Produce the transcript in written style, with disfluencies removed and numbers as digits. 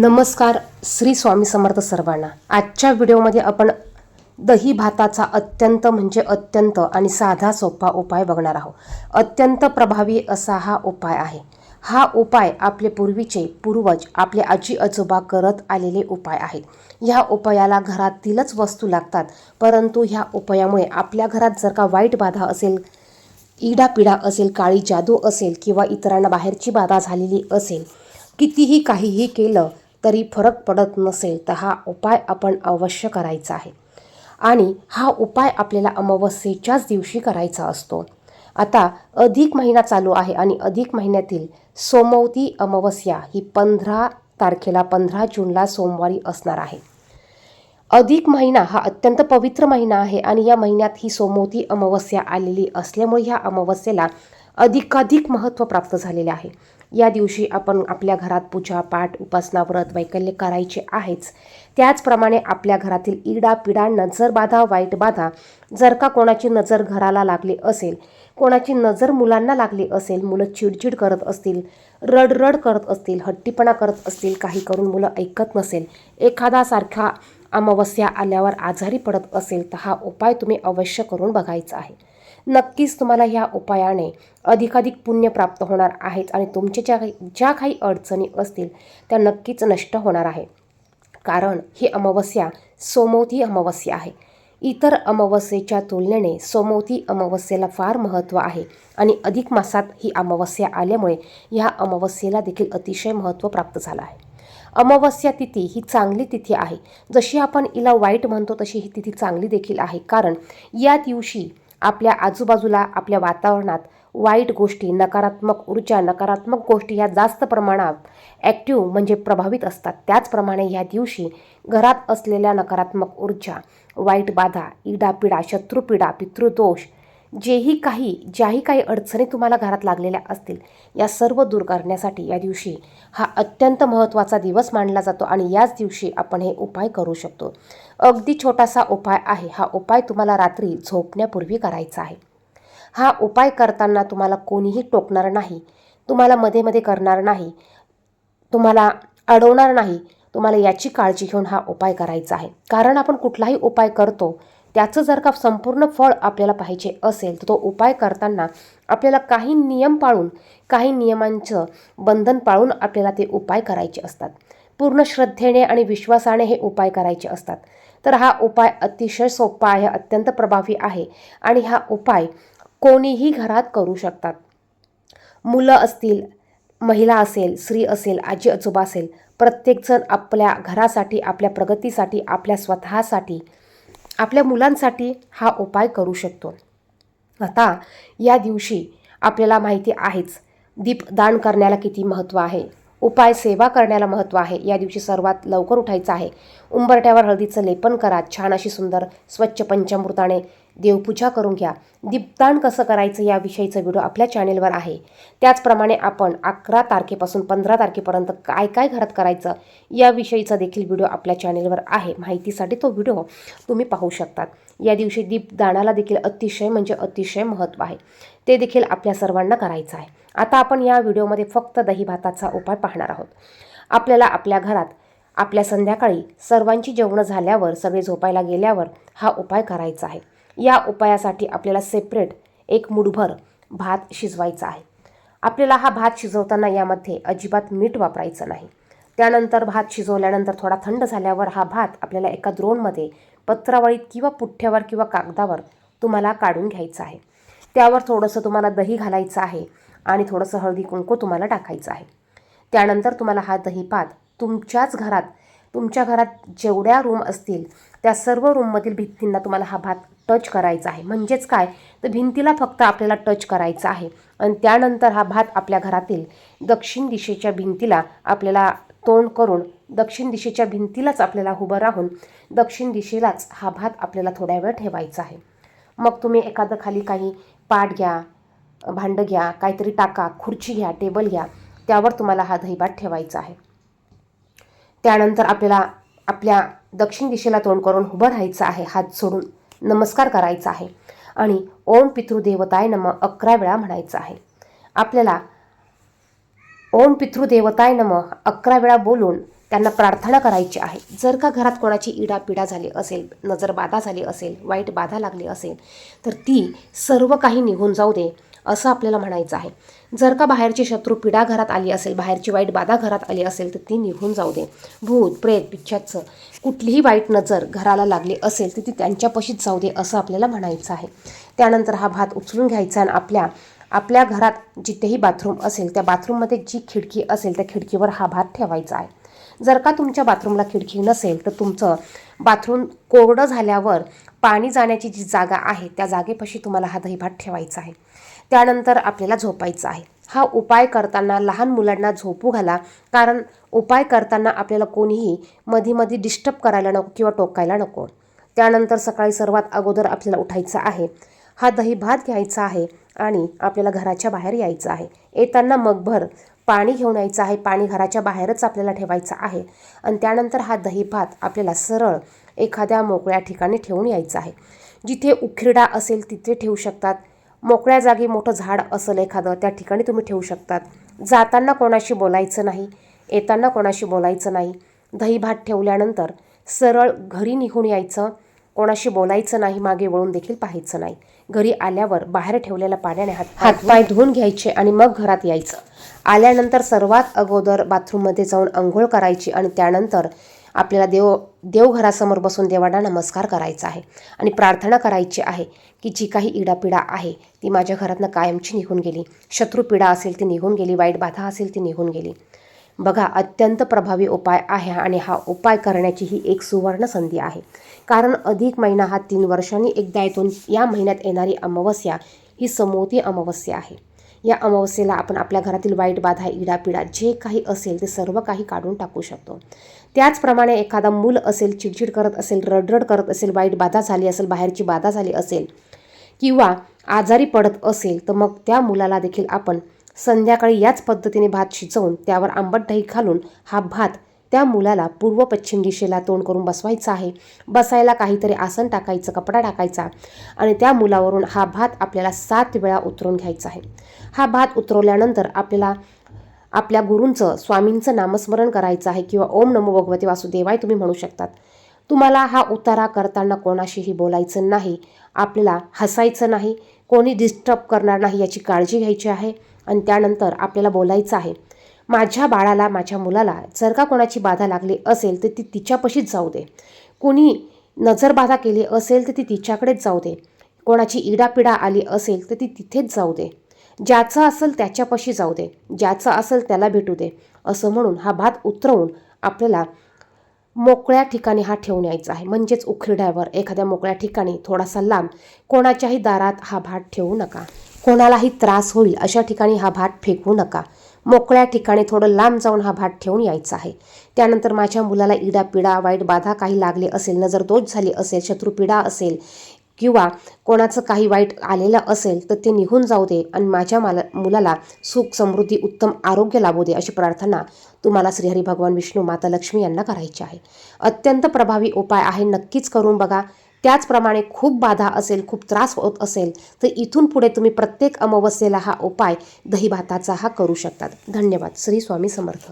नमस्कार. श्री स्वामी समर्थ सर्वांना. आजच्या व्हिडिओमध्ये आपण दही भाताचा अत्यंत आणि साधा सोपा उपाय बघणार आहोत. अत्यंत प्रभावी असा हा उपाय आहे. हा उपाय आपले पूर्वज आपले आजी आजोबा करत आलेले उपाय आहेत. ह्या उपायाला घरातीलच वस्तू लागतात, परंतु ह्या उपायामुळे आपल्या घरात जर का वाईट बाधा असेल, इडापिडा असेल, काळी जादू असेल किंवा इतरांना बाहेरची बाधा झालेली असेल, कितीही काहीही केलं तरी फरक पडत नसेल तर हा उपाय आपण अवश्य करायचा आहे. आणि हा उपाय आपल्याला अमावस्येच्याच दिवशी करायचा असतो. आता अधिक महिना चालू आहे आणि अधिक महिन्यातील सोमवती अमावस्या ही 15 जूनला सोमवारी असणार आहे. अधिक महिना हा अत्यंत पवित्र महिना आहे आणि या महिन्यात ही सोमवती अमावस्या आलेली असल्यामुळे ह्या अमावस्येला अधिकाधिक महत्त्व प्राप्त झालेले आहे. या दिवशी आपण आपल्या घरात पूजा पाठ उपासना व्रत वैकल्य करायचे आहेच. त्याचप्रमाणे आपल्या घरातील इडापिडा नजरबाधा वाईट बाधा, जर का कोणाची नजर घराला लागली असेल, कोणाची नजर मुलांना लागली असेल, मुलं चिडचिड करत असतील, रडरड करत असतील, हट्टीपणा करत असतील, काही करून मुलं ऐकत नसेल, एखादा सारखा अमावस्या आल्यावर आजारी पडत असेल तर हा उपाय तुम्ही अवश्य करून बघायचा आहे. नक्कीच तुम्हाला ह्या उपायाने अधिकाधिक पुण्य प्राप्त होणार आहेत आणि तुमचे ज्या काही अडचणी असतील त्या नक्कीच नष्ट होणार आहे. कारण ही अमावस्या सोमवती अमावस्या आहे. इतर अमावस्येच्या तुलनेने सोमवती अमावस्येला फार महत्त्व आहे आणि अधिक मासात ही अमावस्या आल्यामुळे ह्या अमावस्येला देखील अतिशय महत्त्व प्राप्त झालं आहे. अमावस्या तिथी ही चांगली तिथी आहे. जशी आपण हिला वाईट म्हणतो तशी ही तिथी चांगली देखील आहे. कारण या दिवशी आपल्या आजूबाजूला आपल्या वातावरणात वाईट गोष्टी, नकारात्मक ऊर्जा, नकारात्मक गोष्टी ह्या जास्त प्रमाणात ॲक्टिव्ह म्हणजे प्रभावित असतात. त्याचप्रमाणे ह्या दिवशी घरात असलेल्या नकारात्मक ऊर्जा, वाईट बाधा, इडापिडा, शत्रुपीडा, पितृदोष, ज्याही काही अडचणी तुम्हाला घरात लागलेल्या असतील या सर्व दूर करण्यासाठी या दिवशी हा अत्यंत महत्त्वाचा दिवस मानला जातो आणि याच दिवशी आपण हे उपाय करू शकतो. अगदी छोटासा उपाय आहे. हा उपाय तुम्हाला रात्री झोपण्यापूर्वी करायचा आहे. हा उपाय करताना तुम्हाला कोणीही टोकणार नाही, तुम्हाला मध्ये मध्ये करणार नाही, तुम्हाला अडवणार नाही. तुम्हाला याची काळजी घेऊन हा उपाय करायचा आहे. कारण आपण कुठलाही उपाय करतो त्याचं जर का संपूर्ण फळ आपल्याला पाहिजे असेल तर तो उपाय करताना आपल्याला काही नियम पाळून, काही नियमांचं बंधन पाळून आपल्याला ते उपाय करायचे असतात. पूर्ण श्रद्धेने आणि विश्वासाने हे उपाय करायचे असतात. तर हा उपाय अतिशय सोपा आहे, अत्यंत प्रभावी आहे आणि हा उपाय कोणीही घरात करू शकतात. मुलं असतील, महिला असेल, स्त्री असेल, आजी आजोबा असेल, प्रत्येकजण आपल्या घरासाठी, आपल्या प्रगतीसाठी, आपल्या स्वतःसाठी, आपल्या मुलांसाठी हा उपाय करू शकतो. आता या दिवशी आपल्याला माहिती आहेच, दीपदान करण्याला किती महत्त्व आहे, उपाय सेवा करण्याला महत्त्व आहे. या दिवशी सर्वात लवकर उठायचं आहे. उंबरठ्यावर हळदीचं लेपन करा. छान अशी सुंदर स्वच्छ पंचामृताने देवपूजा करून घ्या. दीपदान कसं करायचं याविषयीचा व्हिडिओ आपल्या चॅनेलवर आहे. त्याचप्रमाणे आपण 11 तारखेपासून 15 तारखेपर्यंत काय काय घरात करायचं याविषयीचा देखील व्हिडिओ आपल्या चॅनेलवर आहे. माहितीसाठी तो व्हिडिओ तुम्ही पाहू शकतात. या दिवशी दीपदानाला देखील अतिशय महत्त्व आहे. ते देखील आपल्या सर्वांना करायचं आहे. आता आपण या व्हिडिओमध्ये फक्त दही भाताचा उपाय पाहणार आहोत. आपल्याला आपल्या घरात आपल्या संध्याकाळी सर्वांची जेवणं झाल्यावर, सगळे झोपायला गेल्यावर हा उपाय करायचा आहे. या उपायासाठी आपल्याला सेपरेट एक मूठभर भात शिजवायचा आहे. आपल्याला हा भात शिजवताना यामध्ये अजिबात मीठ वापरायचं नाही. त्यानंतर भात शिजवल्यानंतर थोडा थंड झाल्यावर हा भात आपल्याला एका द्रोणमध्ये पत्रावळीत किंवा पुठ्ठ्यावर किंवा कागदावर तुम्हाला काढून घ्यायचं आहे. त्यावर थोडंसं तुम्हाला दही घालायचं आहे आणि थोडंसं हळदी कुंकू तुम्हाला टाकायचं आहे. त्यानंतर तुम्हाला हा दहीभात तुमच्या घरात जेवढ्या रूम असतील त्या सर्व रूममधील भिंतींना तुम्हाला हा भात टच करायचा आहे. म्हणजेच काय तर भिंतीला फक्त आपल्याला टच करायचं आहे आणि त्यानंतर हा भात आपल्या घरातील दक्षिण दिशेच्या भिंतीला आपल्याला तोंड करून दक्षिण दिशेच्या भिंतीलाच आपल्याला उभं राहून दक्षिण दिशेलाच हा भात आपल्याला थोड्या वेळ ठेवायचा आहे. मग तुम्ही एखादं खाली काही पाट घ्या, भांडं घ्या, काहीतरी टाका, खुर्ची घ्या, टेबल घ्या, त्यावर तुम्हाला हा दहीभात ठेवायचा आहे. त्यानंतर आपल्याला आपल्या दक्षिण दिशेला तोंड करून उभं राहायचं आहे. हात जोडून नमस्कार करायचा आहे आणि ओम पितृदेवताय नमः 11 वेळा म्हणायचं आहे. आपल्याला ओम पितृदेवताय नमः 11 वेळा बोलून त्यांना प्रार्थना करायची आहे. जर का घरात कोणाची इडापिडा झाली असेल, नजरबाधा झाली असेल, वाईट बाधा लागली असेल, तर ती सर्व काही निघून जाऊ दे असं आपल्याला म्हणायचं आहे. जर का बाहेरची शत्रू पिढा घरात आली असेल, बाहेरची वाईट बाधा घरात आली असेल, तर ती निघून जाऊ दे. भूत प्रेत पिशाचं कुठलीही वाईट नजर घराला लागली असेल तर ती त्यांच्यापाशीच जाऊ दे असं आपल्याला म्हणायचं आहे. त्यानंतर हा भात उचलून घ्यायचा आणि आपल्या घरात जिथेही बाथरूम असेल त्या बाथरूममध्ये जी खिडकी असेल त्या खिडकीवर हा भात ठेवायचा आहे. जर का तुमच्या बाथरूमला खिडकी नसेल तर तुमचं बाथरूम कोरडं झाल्यावर पाणी जाण्याची जी जागा आहे त्या जागेपाशी तुम्हाला हा दहीभात ठेवायचा आहे. त्यानंतर आपल्याला झोपायचं आहे. हा उपाय करताना लहान मुलांना झोपू घाला, कारण उपाय करताना आपल्याला कोणीही मधी डिस्टर्ब करायला नको किंवा टोकायला नको. त्यानंतर सकाळी सर्वात अगोदर आपल्याला उठायचं आहे, हा दहीभात घ्यायचा आहे आणि आपल्याला घराच्या बाहेर यायचं आहे. येताना मगभर पाणी घेऊन यायचं आहे. पाणी घराच्या बाहेरच आपल्याला ठेवायचं आहे आणि त्यानंतर हा दहीभात आपल्याला सरळ एखाद्या मोकळ्या ठिकाणी ठेवून यायचं आहे. जिथे उखिरडा असेल तिथे ठेवू शकतात. मोकळ्या जागी मोठं झाड असेल एखादं त्या ठिकाणी तुम्ही ठेवू शकतात. जाताना कोणाशी बोलायचं नाही, येताना कोणाशी बोलायचं नाही. दहीभात ठेवल्यानंतर सरळ घरी निघून यायचं. कोणाशी बोलायचं नाही, मागे वळून देखील पाहायचं नाही. घरी आल्यावर बाहेर ठेवलेल्या पाण्याने हातपाय धुवून घ्यायचे आणि मग घरात यायचं. आल्यानंतर सर्वात अगोदर बाथरूममध्ये जाऊन अंघोळ करायची आणि त्यानंतर आपल्याला देवघरासमोर बसून देवाला नमस्कार करायचा आहे आणि प्रार्थना करायची आहे की जी काही इडापिडा आहे ती माझ्या घरातनं कायमची निघून गेली. शत्रुपीडा असेल ती निघून गेली, वाईट बाधा असेल ती निघून गेली. बघा, अत्यंत प्रभावी उपाय आहे आणि हा उपाय करण्याची ही एक सुवर्ण संधी आहे. कारण अधिक महिना हा 3 वर्षांनी एकदा येतो. या महिन्यात येणारी अमावस्या ही समोती अमावस्या आहे. या अमावस्येला आपण आपल्या घरातील वाईट बाधा, इडापिडा जे काही असेल ते सर्व काही काढून टाकू शकतो. त्याचप्रमाणे एखादा मूल असेल, चिडचिड करत असेल, रडरड करत असेल, वाईट बाधा झाली असेल, बाहेरची बाधा झाली असेल किंवा आजारी पडत असेल, तर मग त्या मुलाला देखील आपण संध्याकाळी याच पद्धतीने भात शिजवून त्यावर आंबट दही घालून हा भात त्या मुलाला पूर्व पश्चिम दिशेला तोंड करून बसवायचा आहे. बसायला काहीतरी आसन टाकायचं, कपडा टाकायचा आणि त्या मुलावरून हा भात आपल्याला 7 वेळा उतरवून घ्यायचा आहे. हा भात उतरवल्यानंतर आपल्याला आपल्या गुरूंचं, स्वामींचं नामस्मरण करायचं आहे किंवा ओम नमो भगवते वासुदेवाय तुम्ही म्हणू शकतात. तुम्हाला हा उतारा करताना कोणाशीही बोलायचं नाही, आपल्याला हसायचं नाही, कोणी डिस्टर्ब करणार नाही याची काळजी घ्यायची आहे. आणि त्यानंतर आपल्याला बोलायचं आहे, माझ्या बाळाला, माझ्या मुलाला जर का कोणाची बाधा लागली असेल तर ती तिच्यापाशीच जाऊ दे. कोणी नजरबाधा केली असेल तर ती तिच्याकडेच जाऊ दे. कोणाची इडापिडा आली असेल तर ती तिथेच जाऊ दे. ज्याचं असेल त्याच्यापाशी जाऊ दे, ज्याचं असेल त्याला भेटू दे असं म्हणून हा भात उतरवून आपल्याला मोकळ्या ठिकाणी हा ठेवून यायचा आहे. म्हणजेच उखिरड्यावर, एखाद्या मोकळ्या ठिकाणी थोडासा लांब, कोणाच्याही दारात हा भात ठेवू नका. कोणालाही त्रास होईल अशा ठिकाणी हा भात फेकवू नका. मोकळ्या ठिकाणी थोडं लांब जाऊन हा भात ठेवून यायचा आहे. त्यानंतर माझ्या मुलाला इडापिडा, वाईट बाधा काही लागली असेल, नजरदोष झाली असेल, शत्रुपीडा असेल किंवा कोणाचं काही वाईट आलेलं असेल तर ते निघून जाऊ दे आणि माझ्या मुलाला सुख, समृद्धी, उत्तम आरोग्य लाभू दे अशी प्रार्थना तुम्हाला श्रीहरी भगवान विष्णू, माता लक्ष्मी यांना करायची आहे. अत्यंत प्रभावी उपाय आहे, नक्कीच करून बघा. त्याचप्रमाणे खूप बाधा असेल, खूप त्रास होत असेल तर इथून पुढे तुम्ही प्रत्येक अमावस्येला हा उपाय दहीभाताचा हा करू शकतात. धन्यवाद. श्री स्वामी समर्थ.